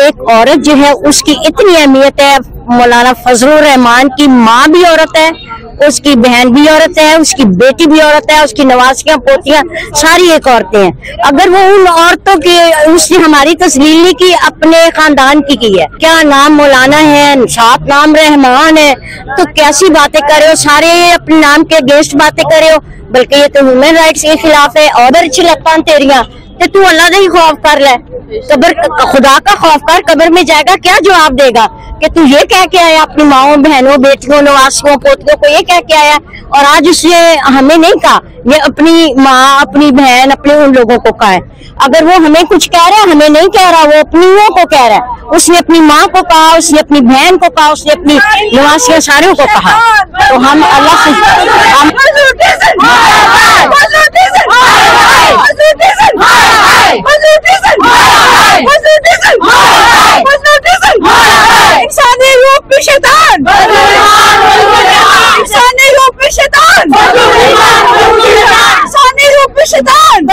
एक औरत जो है उसकी इतनी अहमियत है। मौलाना फजलुर रहमान की माँ भी औरत है, उसकी बहन भी औरत है, उसकी बेटी भी औरत है, उसकी नवासियां पोतियां सारी एक औरतें हैं। अगर वो उन औरतों की उसने हमारी तस्लील नहीं की, अपने खानदान की है। क्या नाम मौलाना है, साथ नाम रहमान है, तो कैसी बातें कर रहे हो, सारे अपने नाम के अगेंस्ट बातें कर रहे हो। बल्कि ये तो ह्यूमन राइट्स के खिलाफ है। और चिलक्का तेरिया ते तू अल्लाह का ही खौफ कर ले, कबर खुदा का खौफ कर। कबर में जाएगा क्या जवाब देगा कि तू ये कह के आया अपनी माओं बहनों बेटियों नवासियों पोतियों को ये कह के आया, और आज उसने हमें नहीं कहा, ये अपनी माँ अपनी बहन अपने उन लोगों को कहा है। अगर वो हमें कुछ कह रहा है, हमें नहीं कह रहा, वो अपनी को कह रहा है। उसने अपनी माँ को कहा, उसने अपनी बहन को कहा, उसने अपनी नवासियों सारों को कहा। तो हम अल्लाह इंसानी रूप में शैतान, इंसानी रूप में शैतान, इंसानी रूप में शैतान।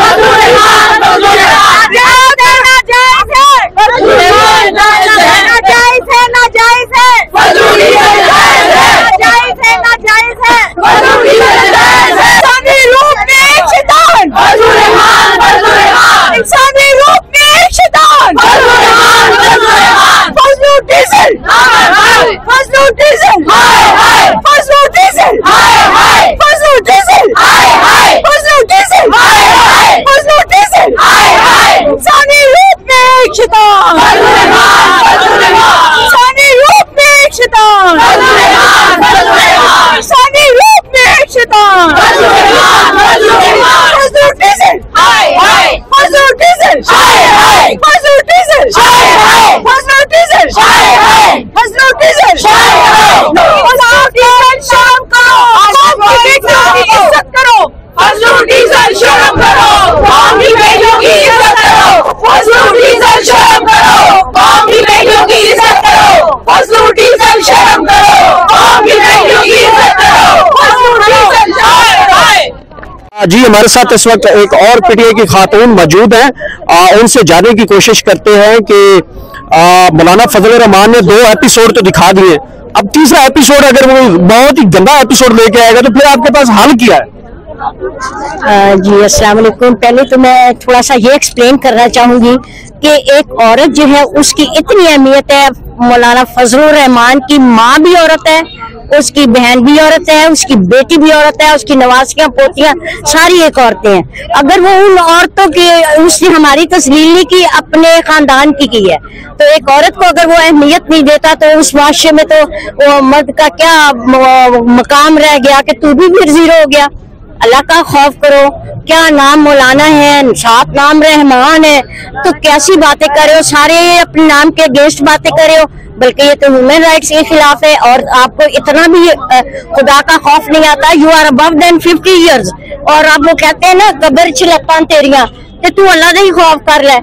जी हमारे साथ इस वक्त एक और पीटीआई की खातून मौजूद हैं। उनसे जानने की कोशिश करते हैं कि मौलाना फजलुर रहमान ने 2 एपिसोड तो दिखा दिए, अब तीसरा एपिसोड अगर वो बहुत ही गंदा एपिसोड लेके आएगा तो फिर आपके पास हल क्या है? जी अस्सलाम वालेकुम। पहले तो मैं थोड़ा सा ये एक्सप्लेन करना चाहूंगी कि एक औरत जो है उसकी इतनी अहमियत है। मौलाना फजलुर रहमान की माँ भी औरत है, उसकी बहन भी औरत है, उसकी बेटी भी औरत है, उसकी नवासियां पोतियां सारी एक औरतें हैं। अगर वो उन औरतों की उसने हमारी तस्लील नहीं की, अपने खानदान की है। तो एक औरत को अगर वो अहमियत नहीं देता तो उस माशरे में तो वो मर्द का क्या मकाम रह गया कि तू भी फिर जीरो हो गया। अल्लाह का खौफ करो। क्या नाम मौलाना है, साथ नाम रहमान है, तो कैसी बातें कर रहे हो, सारे अपने नाम के अगेंस्ट बातें कर रहे हो। बल्कि ये तो ह्यूमन राइट्स के खिलाफ है। और आपको इतना भी खुदा का खौफ नहीं आता। You are above then 50 years. और आप वो कहते हैं ना कबर चिलक्का तेरिया ते तू अल्लाह का ही खौफ कर ले,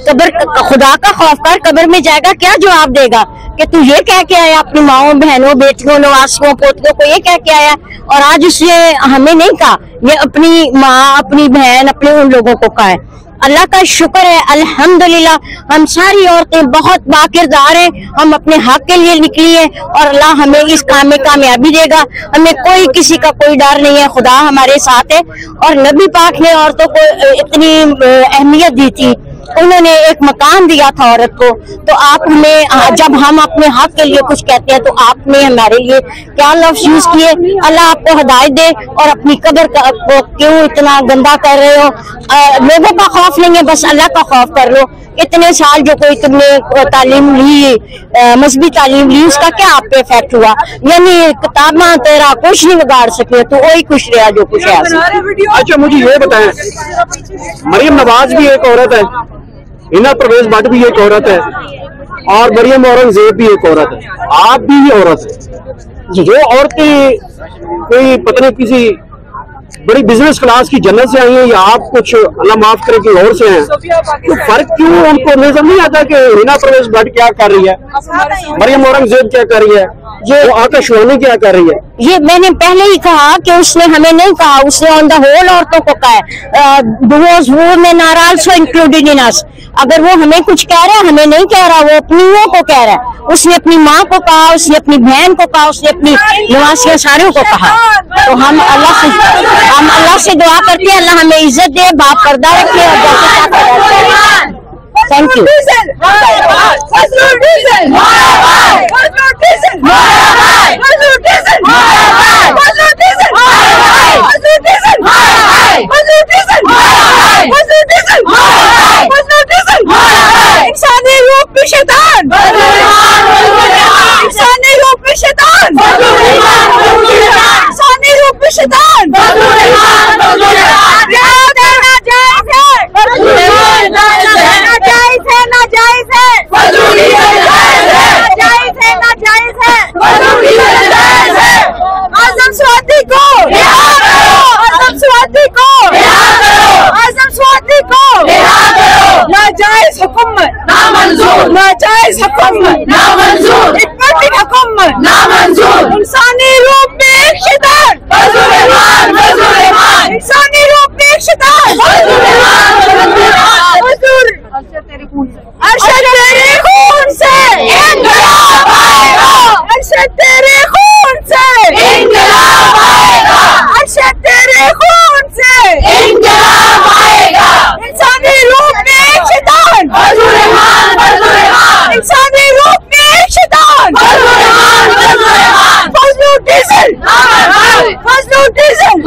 कबर खुदा का खौफ कर। कबर में जाएगा क्या जवाब देगा कि तू ये कह के आया अपनी माओं बहनों बेटियों नवासियों पोतियों को ये कह के आया, और आज उसने हमें नहीं कहा, ये अपनी माँ अपनी बहन अपने उन लोगों को कहा है। अल्लाह का शुक्र है, अल्हम्दुलिल्लाह हम सारी औरतें बहुत बाकिरदार हैं। हम अपने हक के लिए निकली हैं और अल्लाह हमें इस काम में कामयाबी देगा। हमें कोई किसी का कोई डर नहीं है, खुदा हमारे साथ है। और नबी पाक ने औरतों को इतनी अहमियत दी थी, उन्होंने एक मकाम दिया था औरत को। तो आप हमें जब हम अपने हक के लिए कुछ कहते हैं तो आपने हमारे लिए क्या लफ्ज़ यूज किए। अल्लाह आपको हिदायत दे। और अपनी कब्र को क्यों इतना गंदा कर रहे हो? लोगों का खौफ नहीं है, बस अल्लाह का खौफ कर लो। इतने साल जो कोई तुमने तालीम ली, मजहबी तालीम ली, उसका क्या आप पे इफेक्ट हुआ? यानी किताबा तेरा कुछ नहीं बिगाड़ सके, तो वही कुछ रहा जो कुछ है। अच्छा मुझे ये बताएं, मरियम नवाज भी एक औरत है, हिना परवेज भट्ट भी एक औरत है, और मरियम औरंगजेब भी एक औरत है, आप भी औरत है। जो औरतें कोई पता नहीं किसी बड़ी बिजनेस क्लास की जन्नत से आई हैं या आप कुछ अल्लाह माफ करे कि और से हैं, तो फर्क क्यों उनको नजर नहीं आता कि हिना परवेज भट्ट क्या कर रही है, मरियम औरंगजेब क्या कर रही है, ये आकाश वाणी क्या कर रही है? ये मैंने पहले ही कहा कि उसने हमें नहीं कहा, उसने ऑन द होल औरतों को कहा है, इंक्लूडेड इन अस। अगर वो हमें कुछ कह रहा है, हमें नहीं कह रहा, वो अपनियों को कह रहा है। उसने अपनी माँ को कहा, उसने अपनी बहन को कहा, उसने अपनी नवासिया सारियों को कहा। तो हम अल्लाह से दुआ करते हैं अल्लाह हमें इज्जत दे, बाप पर्दा रखे और थैंक यू। इंसानी रूप में शैतान, इंसानी रूप में शैतान, इंसानी रूप में शैतान। आजम स्वाति को, आजम स्वाति को, आजम स्वाति को नाजायज हुकूमत नामंजूर, नाजायज हुकूमत नामंजूर, इकट्ठी हुकूमत नामंजूर। इंसानी रूप में एक शैतान, इंसानी रूप में एक शैतान, अरशद तेरे खून से इंकलाब आएगा, अरशद तेरे खून से इंकलाब आएगा, अरशद तेरे खून से इंकलाब आएगा। इंसानी रूप में एक शैतान, इंसानी रूप में एक शैतान, Fazlu diesel, Fazlu diesel, Fazlu diesel,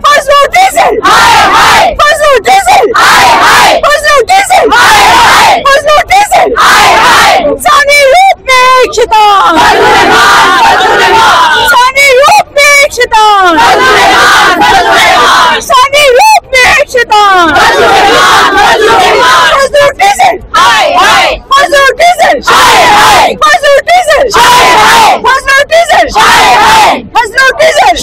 Fazlu diesel, Fazlu diesel, Fazlu diesel. इंसानी रूप में एक शैतान, इंसानी रूप में एक शैतान, इंसानी रूप में एक शैतान, Fazlu diesel, Fazlu diesel, Fazlu diesel, Fazlu diesel, Fazlu diesel.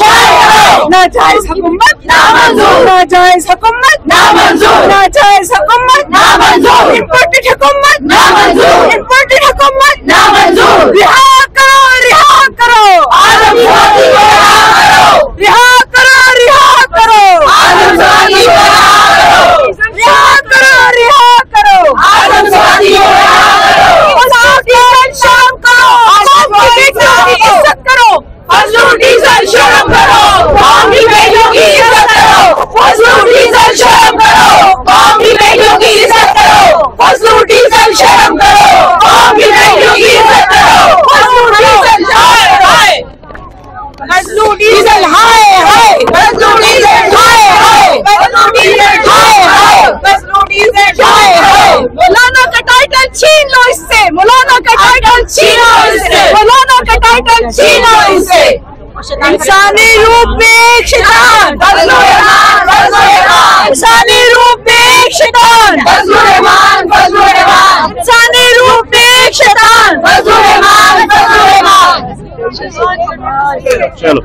नाजायज हुकूमत नामंजूर, नाजायज हुकूमत नामंजूर, नाजायज हुकूमत नामंजूर, इम्पोर्टेड हुकूमत नामंजूर, इम्पोर्टेड हुकूमत नामंजूर। रिहा करो, रिहा करो, आजम स्वाति को रिहा करो, रिहा करो, रिहा करो, आजम स्वाति को रिहा करो, रिहा करो, रिहा करो, आजम स्वाति को रिहा करो। शर्म करो, कौम की बेटियों की इज्जत करो, फजलू डीजल शर्म करो, कौम की बेटियों की इज्जत करो, फजलू डीजल शर्म करो, कौम की बेटियों की इज्जत करो, फजलू डीजल शर्म करो, कौम की बेटियों की इज्जत करो, फजलू डीजल हाय हाय, फजलू डीजल हाय हाय, फजलू डीजल हाय हाय, फजलू डीजल हाय हाय, फजलू डीजल हाय हाय। मौलाना का टाइटल छीन लो इससे, मौलाना का टाइटल छीन लो इससे, मौलाना का टाइटल छीन लो इससे। इंसानी रूप में एक शैतान, इंसानी रूप में एक शैतान, इंसानी रूप में एक शैतान। चलो।